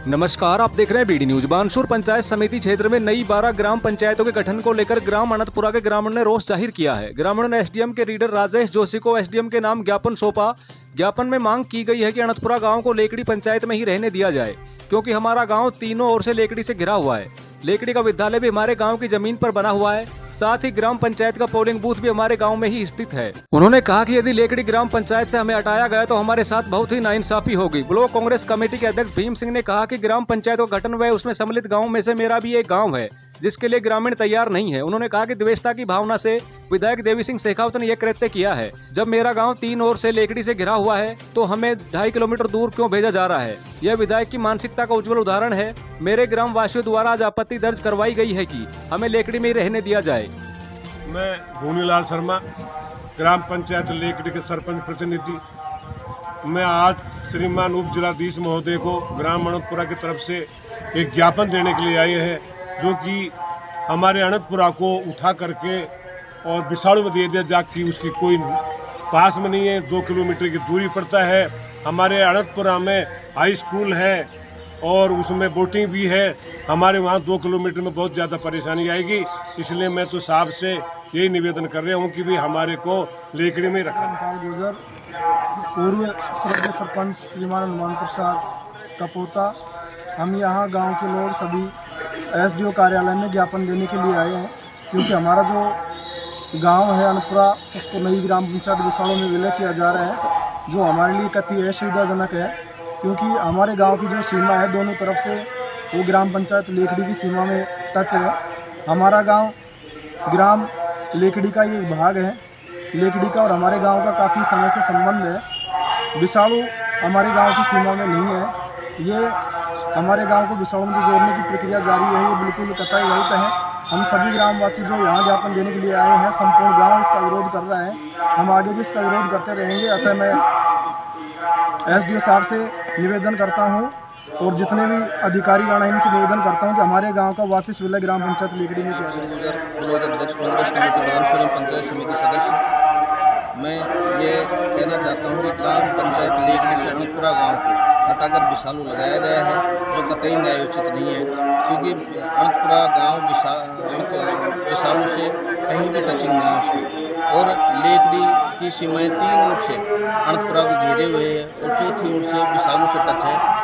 नमस्कार, आप देख रहे हैं बीडी न्यूज। बानसूर पंचायत समिति क्षेत्र में नई 12 ग्राम पंचायतों के गठन को लेकर ग्राम अनंतपुरा के ग्रामीण ने रोष जाहिर किया है। ग्रामीणों ने एसडीएम के रीडर राजेश जोशी को एसडीएम के नाम ज्ञापन सौंपा। ज्ञापन में मांग की गई है कि अनंतपुरा गांव को लेकड़ी पंचायत में ही रहने दिया जाए, क्योंकि हमारा गांव तीनों ओर से लेकड़ी से घिरा हुआ है। लेकड़ी का विद्यालय भी हमारे गांव की जमीन पर बना हुआ है, साथ ही ग्राम पंचायत का पोलिंग बूथ भी हमारे गांव में ही स्थित है। उन्होंने कहा कि यदि लेकड़ी ग्राम पंचायत से हमें हटाया गया तो हमारे साथ बहुत ही नाइंसाफी होगी। ब्लॉक कांग्रेस कमेटी के अध्यक्ष भीम सिंह ने कहा कि ग्राम पंचायत का गठन व उसमें सम्मिलित गाँव में से मेरा भी एक गाँव है, जिसके लिए ग्रामीण तैयार नहीं है। उन्होंने कहा कि द्वेषता की भावना से विधायक देवी सिंह शेखावत ने यह कृत्य किया है। जब मेरा गांव तीन ओर से लेकड़ी से घिरा हुआ है तो हमें 2.5 किलोमीटर दूर क्यों भेजा जा रहा है। यह विधायक की मानसिकता का उज्जवल उदाहरण है। मेरे ग्राम वासियों द्वारा आज आपत्ति दर्ज करवाई गई है कि हमें लेकड़ी में ही रहने दिया जाए। मैं भूनीलाल शर्मा, ग्राम पंचायत लेकड़ी के सरपंच प्रतिनिधि। मैं आज श्रीमान उप जिलाधीश महोदय को ग्राम अनंतपुरा की तरफ से एक ज्ञापन देने के लिए आए हैं, जो कि हमारे अनंतपुरा को उठा करके और विषाणु में दे दिया, जाकि उसकी कोई पास में नहीं है, 2 किलोमीटर की दूरी पड़ता है। हमारे अनंतपुरा में हाई स्कूल है और उसमें बोटिंग भी है। हमारे वहाँ 2 किलोमीटर में बहुत ज़्यादा परेशानी आएगी, इसलिए मैं तो साहब से यही निवेदन कर रहा हूँ कि भी हमारे को लेकड़ी में रखा। गुजर पूर्व श्रद्धेय सरपंच श्रीमान हनुमान प्रसाद का पोता। हम यहाँ गांव के लोग सभी एसडीओ कार्यालय में ज्ञापन देने के लिए आए हैं, क्योंकि हमारा जो गांव है अनंतपुरा, उसको नई ग्राम पंचायत विषाणु में विलय किया जा रहा है, जो हमारे लिए कति असुविधाजनक है। क्योंकि हमारे गांव की जो सीमा है, दोनों तरफ से वो ग्राम पंचायत लेकड़ी की सीमा में टच है। हमारा गांव ग्राम लेकड़ी का ही एक भाग है। लेकड़ी का और हमारे गांव का काफ़ी समय से संबंध है। विषाणु हमारे गांव की सीमा में नहीं है। ये हमारे गांव को विषाणु से जोड़ने की प्रक्रिया जारी है, ये बिल्कुल कतई गलत है। हम सभी ग्रामवासी जो यहाँ ज्ञापन देने के लिए आए हैं, संपूर्ण गाँव इसका विरोध कर रहा है। हम आगे भी इसका विरोध करते रहेंगे। अतः मैं एसडीओ साहब से निवेदन करता हूँ और जितने भी अधिकारी गण हैं इनसे निवेदन करता हूँ कि हमारे गांव का वापस विलय ग्राम पंचायत लेकड़ी में किया जाए। ब्लॉक अध्यक्ष कांग्रेस कमेटी बानसूर पंचायत समिति सदस्य। मैं ये कहना चाहता हूँ कि ग्राम पंचायत लेकड़ी से अनंतपुरा गांव को हटाकर विषाणु लगाया गया है, जो कतई न्यायोचित नहीं है, क्योंकि अनंतपुरा गाँव विषाणु से कहीं भी टचिंग नहीं है उसकी। और लेकड़ी की सीमाएँ 3 ओर से अनंतपुरा को घेरे हुए है और चौथी ओर से विषाणु से टच है।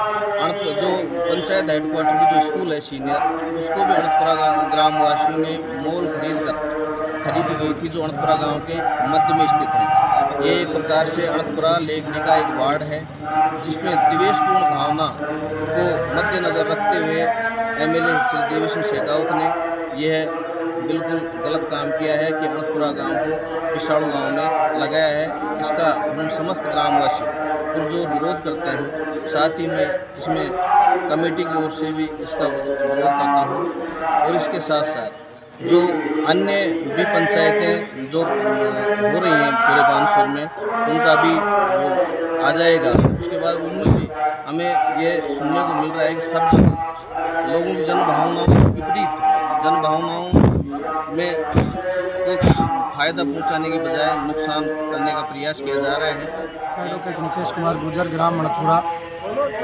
जो पंचायत हेडक्वार्टर की जो स्कूल है सीनियर, उसको भी अनंतपुरा ग्रामवासियों ने मोल खरीदी गई थी, जो अनंतपुरा गांव के मध्य में स्थित है। ये एक प्रकार से अनंतपुरा लेकड़ी का एक वार्ड है, जिसमें द्वेषपूर्ण भावना को मद्देनजर रखते हुए एमएलए श्री देवी सिंह शेखावत ने यह बिल्कुल गलत काम किया है कि अनंतपुरा गांव को विषाणु गांव में लगाया है। इसका हम समस्त ग्रामवासी पुरजोर विरोध करते हैं। साथ ही मैं इसमें कमेटी की ओर से भी इसका विरोध करता हूं, और इसके साथ साथ जो अन्य भी पंचायतें जो हो रही हैं पूरे बानसूर में, उनका भी वो आ जाएगा। उसके बाद उनमें भी हमें ये सुनने को मिल रहा है कि सब जगह लोगों की जनभावनाओं के विपरीत जनभावनाओं में को फायदा पहुंचाने की बजाय नुकसान करने का प्रयास किया जा रहा है। एडवोकेट मुकेश कुमार गुजर, ग्राम अनंतपुरा।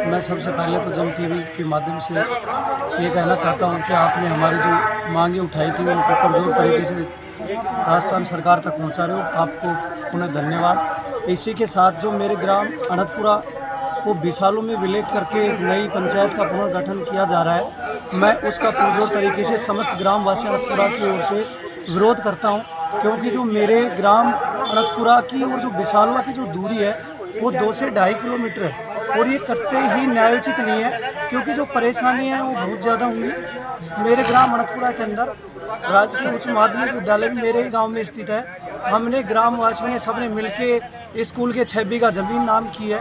मैं सबसे पहले तो जम टीवी के माध्यम से ये कहना चाहता हूं कि आपने हमारी जो मांगे उठाई थी उनको पुरजोर तरीके से राजस्थान सरकार तक पहुंचा रहे हो, आपको पुनः धन्यवाद। इसी के साथ जो मेरे ग्राम अनंतपुरा को विषाणु में विलय करके एक नई पंचायत का पुनर्गठन किया जा रहा है, मैं उसका पुरजोर तरीके से समस्त ग्रामवासी अनंतपुरा की ओर से विरोध करता हूं। क्योंकि जो मेरे ग्राम अनंतपुरा की और जो विशालवा की जो दूरी है वो 2 से 2.5 किलोमीटर है, और ये कतई ही न्यायोचित नहीं है, क्योंकि जो परेशानियां हैं वो बहुत ज़्यादा होंगी। मेरे ग्राम अनंतपुरा के अंदर राजकीय उच्च माध्यमिक विद्यालय भी मेरे ही गांव में स्थित है। हमने ग्रामवासियों ने सबने मिलके स्कूल के 6 बीघा जमीन नाम की है,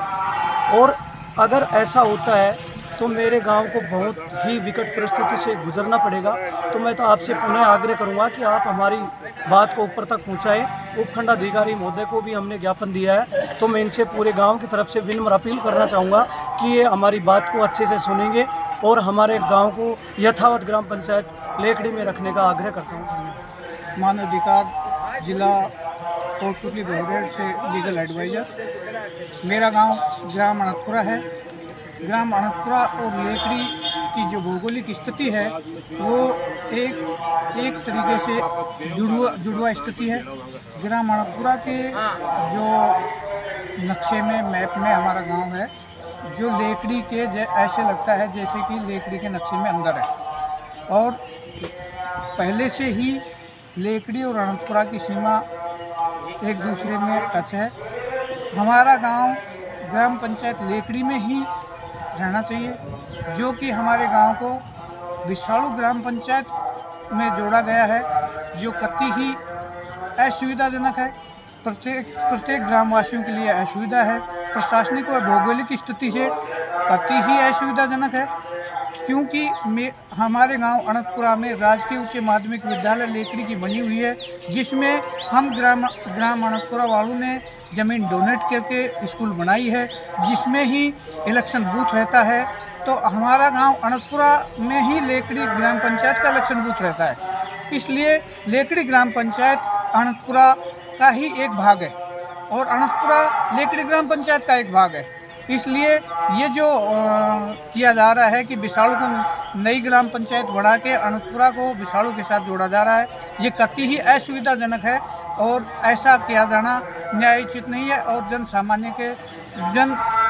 और अगर ऐसा होता है तो मेरे गांव को बहुत ही विकट परिस्थिति से गुजरना पड़ेगा। तो मैं तो आपसे पुनः आग्रह करूंगा कि आप हमारी बात को ऊपर तक पहुंचाएं। उपखंडाधिकारी महोदय को भी हमने ज्ञापन दिया है, तो मैं इनसे पूरे गांव की तरफ से विनम्र अपील करना चाहूँगा कि ये हमारी बात को अच्छे से सुनेंगे और हमारे गाँव को यथावत ग्राम पंचायत लेकड़ी में रखने का आग्रह करता हूँ। मानव अधिकार जिला कोटपुतली ब्यूरो से लीगल एडवाइज़र। मेरा गांव ग्राम अनंतपुरा है। ग्राम अनंतपुरा और लेकड़ी की जो भौगोलिक स्थिति है वो एक तरीके से जुड़वा स्थिति है। ग्राम अनंतपुरा के जो नक्शे में, मैप में हमारा गांव है, जो लेकड़ी के ऐसे लगता है जैसे कि लेकड़ी के नक्शे में अंदर है। और पहले से ही लेकड़ी और अनंतपुरा की सीमा एक दूसरे में टच है। हमारा गांव ग्राम पंचायत लेकड़ी में ही रहना चाहिए, जो कि हमारे गांव को विशालू ग्राम पंचायत में जोड़ा गया है, जो कतई ही असुविधाजनक है। प्रत्येक ग्रामवासियों के लिए असुविधा है। प्रशासनिक व भौगोलिक स्थिति से कतई ही असुविधाजनक है, क्योंकि हमारे गांव अनंतपुरा में राजकीय उच्च माध्यमिक विद्यालय लेकड़ी की बनी हुई है, जिसमें हम ग्राम अनंतपुरा वालों ने ज़मीन डोनेट करके स्कूल बनाई है, जिसमें ही इलेक्शन बूथ रहता है। तो हमारा गांव अनंतपुरा में ही लेकड़ी ग्राम पंचायत का इलेक्शन बूथ रहता है। इसलिए लेकड़ी ग्राम पंचायत अनंतपुरा का ही एक भाग है और अनंतपुरा लेकड़ी ग्राम पंचायत का एक भाग है। इसलिए ये जो किया जा रहा है कि विशालू को नई ग्राम पंचायत बढ़ा के अनंतपुरा को विशालू के साथ जोड़ा जा रहा है, ये कतई ही असुविधाजनक है और ऐसा किया जाना न्यायोचित नहीं है और जन सामान्य के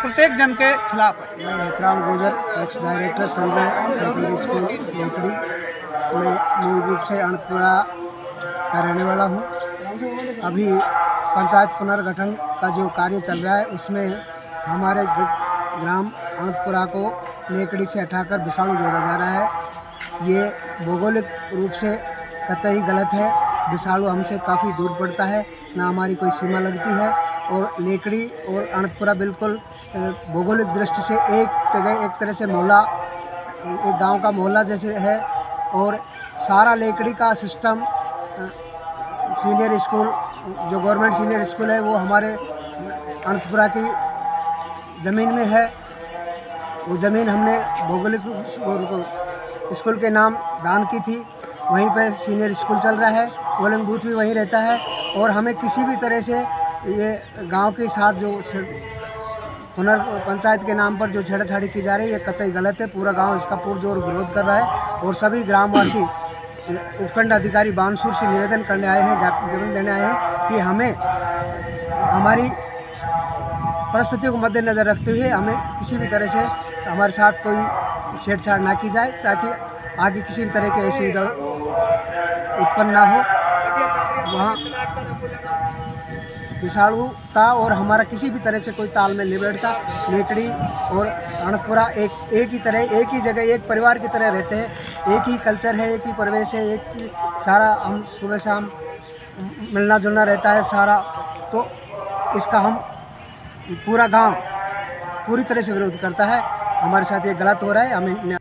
प्रत्येक जन के खिलाफ है। मैं Hetram Gujar, ex director Sanjay secondary school Lekdi. मैं मूल रूप से अनंतपुरा का रहने वाला हूँ। अभी पंचायत पुनर्गठन का जो कार्य चल रहा है, उसमें हमारे ग्राम अनंतपुरा को लेकड़ी से हटाकर विशालू जोड़ा जा रहा है। ये भौगोलिक रूप से कतई गलत है। विशालू हमसे काफ़ी दूर पड़ता है, ना हमारी कोई सीमा लगती है और लेकड़ी और अनंतपुरा बिल्कुल भौगोलिक दृष्टि से एक तरह से मोहल्ला, एक गांव का मोहल्ला जैसे है। और सारा लेकड़ी का सिस्टम, सीनियर स्कूल जो गवर्नमेंट सीनियर स्कूल है वो हमारे अनंतपुरा की ज़मीन में है। वो ज़मीन हमने भौगोलिक स्कूल के नाम दान की थी। वहीं पे सीनियर स्कूल चल रहा है, पोलिंग बूथ भी वहीं रहता है और हमें किसी भी तरह से ये गांव के साथ जो पंचायत के नाम पर जो छेड़छाड़ी की जा रही है, ये कतई गलत है। पूरा गांव इसका पुरजोर विरोध कर रहा है और सभी ग्रामवासी उपखंड अधिकारी बानसूर से निवेदन करने आए हैं, ज्ञापन देने आए हैं कि हमें हमारी परिस्थितियों को मद्देनज़र रखते हुए हमें किसी भी तरह से हमारे साथ कोई छेड़छाड़ ना की जाए, ताकि आगे किसी भी तरह की असुविधा उत्पन्न ना हो। वहाँ विशालू का और हमारा किसी भी तरह से कोई तालमेल नहीं बैठता। लेकड़ी और अनंतपुरा एक ही तरह, एक ही जगह, एक परिवार की तरह रहते हैं। एक ही कल्चर है, एक ही परिवेश है, एक ही सारा, हम सुबह शाम मिलना जुलना रहता है सारा। तो इसका हम पूरा गांव पूरी तरह से विरोध करता है। हमारे साथ ये गलत हो रहा है। हमें